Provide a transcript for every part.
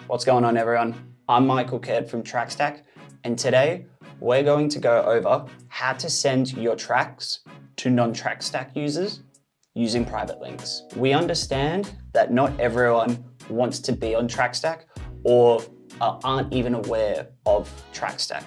What's going on, everyone? I'm Michael Caird from Trackstack, and today we're going to go over how to send your tracks to non-Trackstack users using private links. We understand that not everyone wants to be on Trackstack or aren't even aware of Trackstack.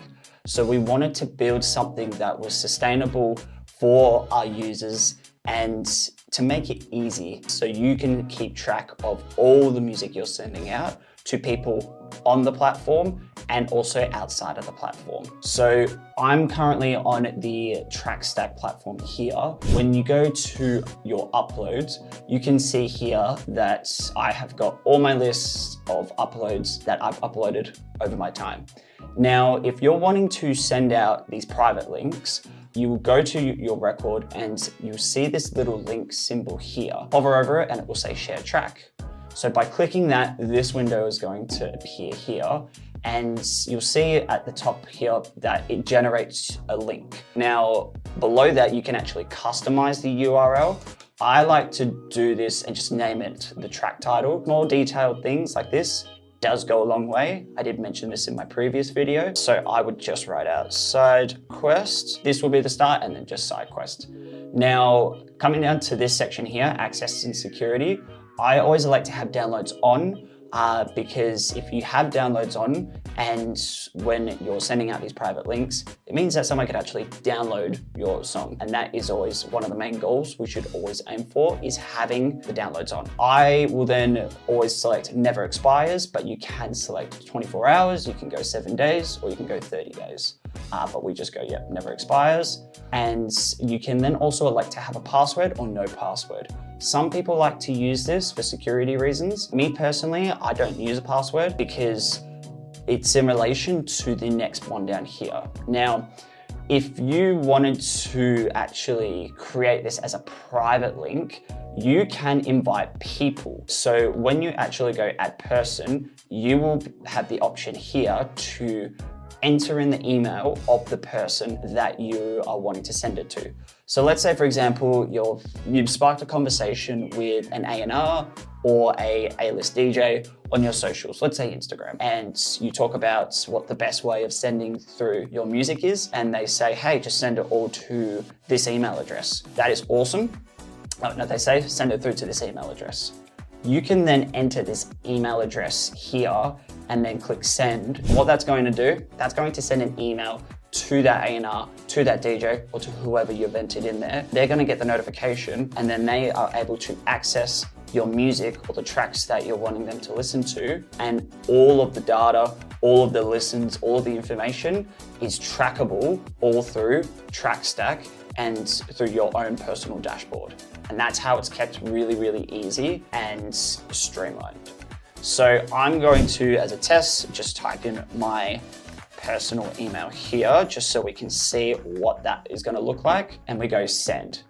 So we wanted to build something that was sustainable for our users and to make it easy so you can keep track of all the music you're sending out to people on the platform and also outside of the platform. So I'm currently on the Trackstack platform here. When you go to your uploads, you can see here that I have got all my lists of uploads that I've uploaded over my time. Now, if you're wanting to send out these private links, you will go to your record and you'll see this little link symbol here. Hover over it and it will say share track. So by clicking that, this window is going to appear here, and you'll see at the top here that it generates a link. Now, below that, you can actually customize the URL. I like to do this and just name it the track title. More detailed things like this does go a long way. I did mention this in my previous video. So I would just write out side quest. This will be the start, and then just side quest. Now, coming down to this section here, access and security, I always like to have downloads on because if you have downloads on and when you're sending out these private links, it means that someone could actually download your song. And that is always one of the main goals we should always aim for, is having the downloads on. I will then always select never expires, but you can select 24 hours, you can go 7 days, or you can go 30 days. But we just go, yeah, never expires. And you can then also elect to have a password or no password. Some people like to use this for security reasons. Me personally, I don't use a password because it's in relation to the next one down here. Now, if you wanted to actually create this as a private link, you can invite people. So when you actually go add person, you will have the option here to enter in the email of the person that you are wanting to send it to. So let's say, for example, you've sparked a conversation with an A&R or a A-list DJ on your socials, let's say Instagram, and you talk about what the best way of sending through your music is, and they say, hey, just send it all to this email address. That is awesome. Oh, no, they say, send it through to this email address. You can then enter this email address here and then click send. What that's going to do, that's going to send an email to that A&R, to that DJ, or to whoever you've entered in there. They're going to get the notification, and then they are able to access your music or the tracks that you're wanting them to listen to, and all of the data, all of the listens, all of the information is trackable all through Trackstack and through your own personal dashboard. And that's how it's kept really, really easy and streamlined. So I'm going to, as a test, just type in my personal email here, just so we can see what that is going to look like, and we go send.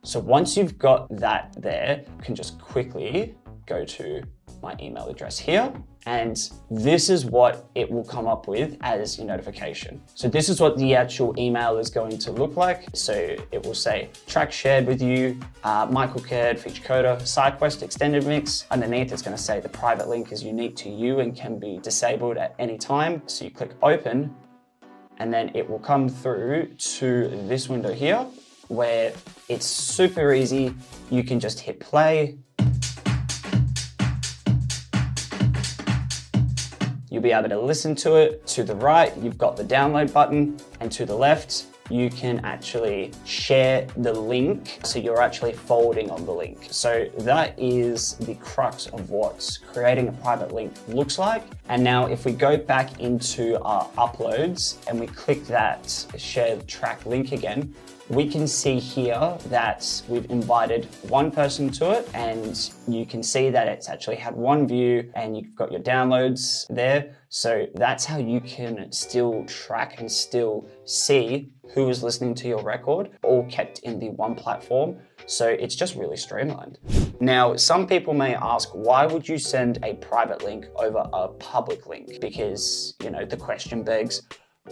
So once you've got that there, you can just quickly go to my email address here, and this is what it will come up with as your notification. So this is what the actual email is going to look like. So it will say track shared with you, Michael Caird, feature coder, SideQuest extended mix. Underneath it's going to say the private link is unique to you and can be disabled at any time. So you click open, and then it will come through to this window here where it's super easy. You can just hit play. You'll be able to listen to it. To the right, you've got the download button, and to the left, you can actually share the link. So you're actually forwarding on the link. So that is the crux of what creating a private link looks like. And now if we go back into our uploads and we click that share track link again, we can see here that we've invited one person to it, and you can see that it's actually had one view and you've got your downloads there. So that's how you can still track and still see who is listening to your record, all kept in the one platform. So it's just really streamlined. Now, some people may ask, why would you send a private link over a public link? Because, you know, the question begs,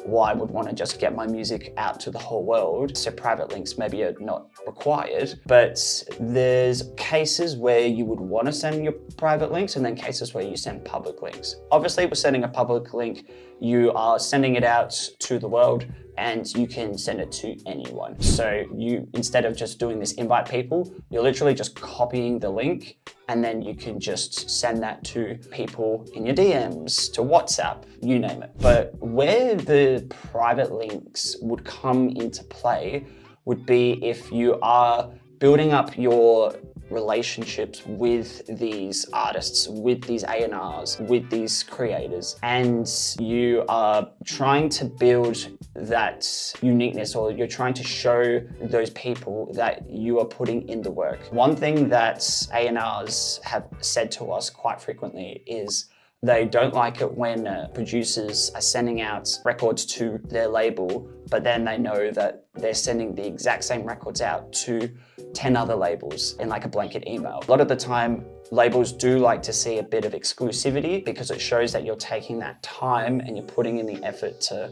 why I would want to just get my music out to the whole world. So private links maybe are not required, but there's cases where you would want to send your private links and then cases where you send public links. Obviously, we're sending a public link. You are sending it out to the world and you can send it to anyone. So you, instead of just doing this invite people, you're literally just copying the link and then you can just send that to people in your DMs, to WhatsApp, you name it. But where the private links would come into play would be if you are building up your relationships with these artists, with these A&Rs, with these creators, and you are trying to build that uniqueness, or you're trying to show those people that you are putting in the work. One thing that A&Rs have said to us quite frequently is they don't like it when producers are sending out records to their label, but then they know that they're sending the exact same records out to 10 other labels in like a blanket email. A lot of the time, labels do like to see a bit of exclusivity because it shows that you're taking that time and you're putting in the effort to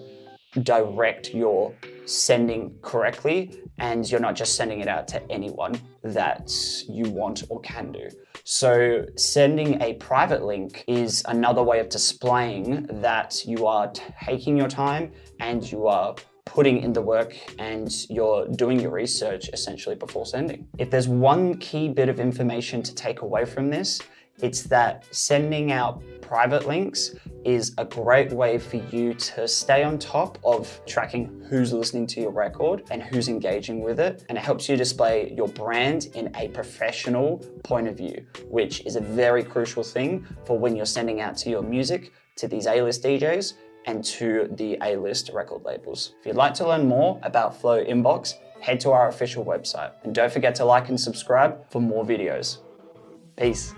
direct your sending correctly, and you're not just sending it out to anyone that you want or can do. So sending a private link is another way of displaying that you are taking your time and you are putting in the work and you're doing your research essentially before sending. If there's one key bit of information to take away from this, it's that sending out private links is a great way for you to stay on top of tracking who's listening to your record and who's engaging with it. And it helps you display your brand in a professional point of view, which is a very crucial thing for when you're sending out to your music to these A-list DJs and to the A-list record labels. If you'd like to learn more about Flow Inbox, head to our official website. And don't forget to like and subscribe for more videos. Peace.